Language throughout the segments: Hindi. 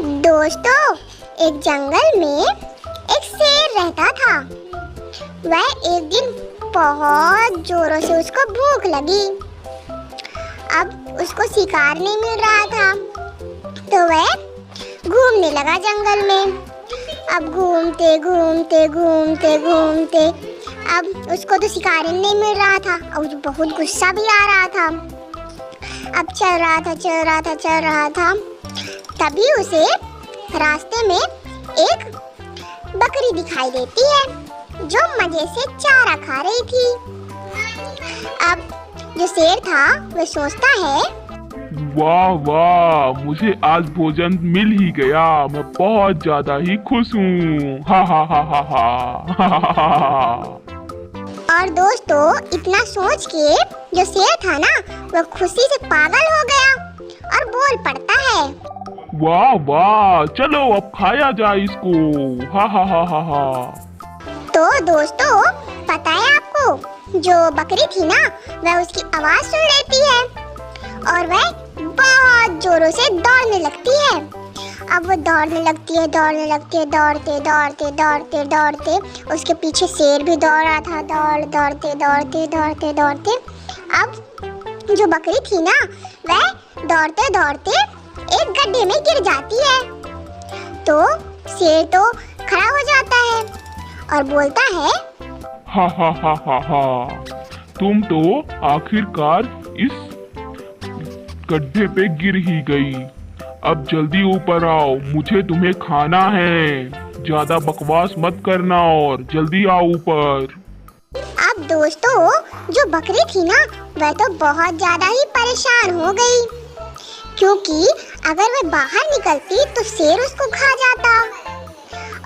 दोस्तों, एक जंगल में एक शेर रहता था। वह एक दिन बहुत जोरों से उसको भूख लगी। अब उसको शिकार नहीं मिल रहा था, तो वह घूमने लगा जंगल में। अब घूमते घूमते घूमते घूमते अब उसको तो शिकार ही नहीं मिल रहा था और बहुत गुस्सा भी आ रहा था। अब चल रहा था, तभी उसे रास्ते में एक बकरी दिखाई देती है जो मजे से चारा खा रही थी। अब जो शेर था वह सोचता है, वाह वाह, मुझे आज भोजन मिल ही गया। मैं बहुत ज्यादा ही खुश हूँ। हा हा हा हा हा हा हा। और दोस्तों, इतना सोच के जो शेर था ना वह खुशी से पागल हो गया और बोल पड़ता है, वाह वाह, चलो अब खाया जाए इसको। हा हा हा हा हा। तो दोस्तों, पता है आपको, जो बकरी थी ना वह उसकी आवाज सुन लेती है और वह बहुत जोरों से दौड़ने लगती है। अब वो दौड़ने लगती है, दौड़ते उसके पीछे शेर भी दौड़ रहा था, दौड़ते। अब जो बकरी थी ना वह दौड़ते एक गड्ढे में गिर जाती है। तो शेर तो खड़ा हो जाता है और बोलता है, हा हा हा हा हा, तुम तो आखिरकार इस गड्ढे पे गिर ही गई। अब जल्दी ऊपर आओ, मुझे तुम्हें खाना है। ज्यादा बकवास मत करना और जल्दी आओ ऊपर। अब दोस्तों, जो बकरी थी ना वह तो बहुत ज्यादा ही परेशान हो गई, क्योंकि अगर वह बाहर निकलती तो शेर उसको खा जाता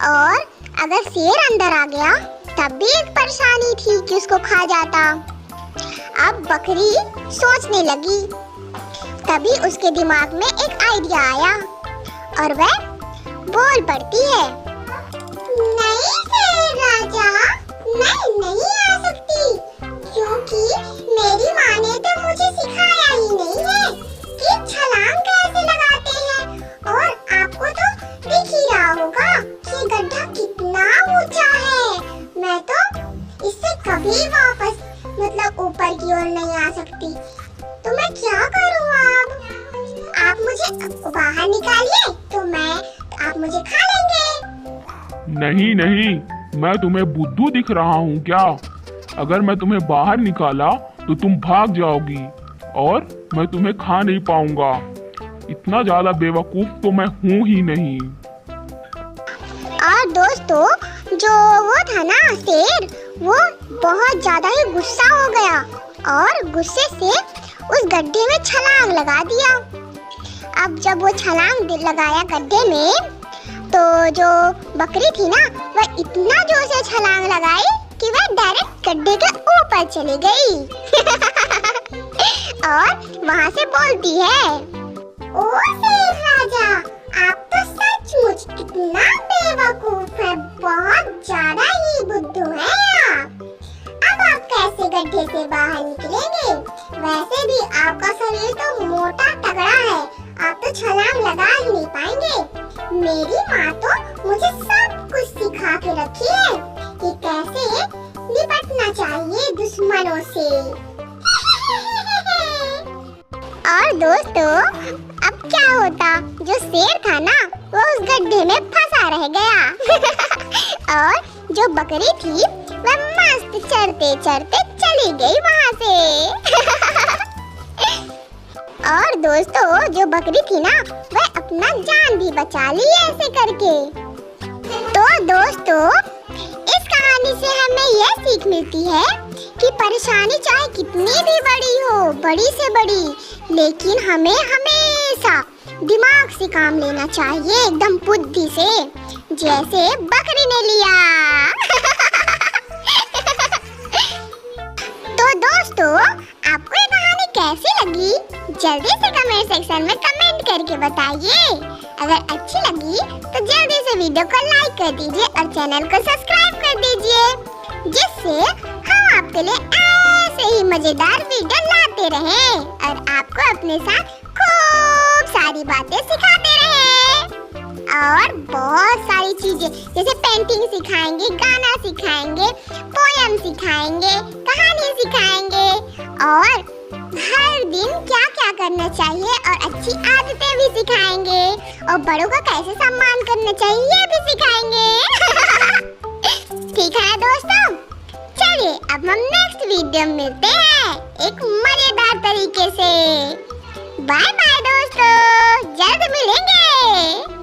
और अगर शेर अंदर आ गया तब भी एक परेशानी थी कि उसको खा जाता। अब बकरी सोचने लगी, तभी उसके दिमाग में एक आइडिया आया और वह बोल पड़ती है, नहीं शेर राजा, मैं नहीं आ सकती, क्योंकि मेरी माँ ने तो मुझे सिखाया ही नहीं है कि छलांग कैसे लगाते हैं। और आपको तो दिख ही रहा होगा कि गड्ढा कितना ऊंचा है। मैं तो इससे कभी वापस ऊपर की ओर नहीं आ सकती। तो मैं क्या करूँ अब? आप मुझे बाहर निकालिए तो आप मुझे खा लेंगे। नहीं, मैं तुम्हें बुद्धू दिख रहा हूँ क्या? अगर मैं तुम्हें बाहर निकाला तो तुम भाग जाओगी और मैं तुम्हें खा नहीं पाऊंगा। इतना ज्यादा बेवकूफ तो मैं हूँ ही नहीं। और दोस्तों, जो वो था ना शेर, वो बहुत ज्यादा ही गुस्सा हो गया और गुस्से से उस गड्ढे में छलांग लगा दिया। अब जब वो छलांग लगाया गड्ढे में, तो जो बकरी थी ना वह इतना जोर से छलांग लगाई कि वह डायरेक्ट गड्ढे के ऊपर चली गई। और वहाँ से बोलती है, ओ शेर राजा, आप तो सचमुच कितना बेवकूफ है, बहुत ज्यादा ही बुद्धू हैं आप। अब आप कैसे गड्ढे से बाहर निकलेंगे? वैसे भी आपका शरीर तो मोटा तगड़ा है, आप तो छलांग लगा ही नहीं पाएंगे। मेरी माँ तो मुझे सब कुछ सिखा के रखी है कि कैसे निपटना चाहिए दुश्मनों से। और दोस्तों, अब क्या होता, जो शेर था ना वो उस गड्ढे में फंसा रह गया और जो बकरी थी वह मस्त चरते चली गई वहाँ से। और दोस्तों, जो बकरी थी ना वह अपना जान भी बचा ली ऐसे करके। तो दोस्तों, इस कहानी से हमें यह सीख मिलती है कि परेशानी चाहे कितनी भी बड़ी हो, बड़ी से बड़ी, लेकिन हमें हमेशा दिमाग से काम लेना चाहिए, एकदम बुद्धि से, जैसे बकरी ने लिया। तो दोस्तों, आपको ये कहानी कैसी लगी? जल्दी से कमेंट सेक्शन में कमेंट करके बताइए। अगर अच्छी लगी तो जल्दी से वीडियो को लाइक कर दीजिए और चैनल को सब्सक्राइब कर दीजिए, जिससे हम आपके लिए ऐसे ही मजेदार वीडियो लाते रहें और आपको अपने साथ खूब सारी बातें सिखाते रहें। लीजिए, जैसे पेंटिंग सिखाएंगे, गाना सिखाएंगे, पोयम सिखाएंगे, कहानी सिखाएंगे और हर दिन क्या क्या करना चाहिए और अच्छी आदतें भी सिखाएंगे और बड़ों का कैसे सम्मान करना चाहिए ये भी सिखाएंगे। ठीक है ना दोस्तों, चलिए अब हम नेक्स्ट वीडियो में मिलते हैं एक मजेदार तरीके से। बाय बाय दोस्तों, जल्द मिलेंगे।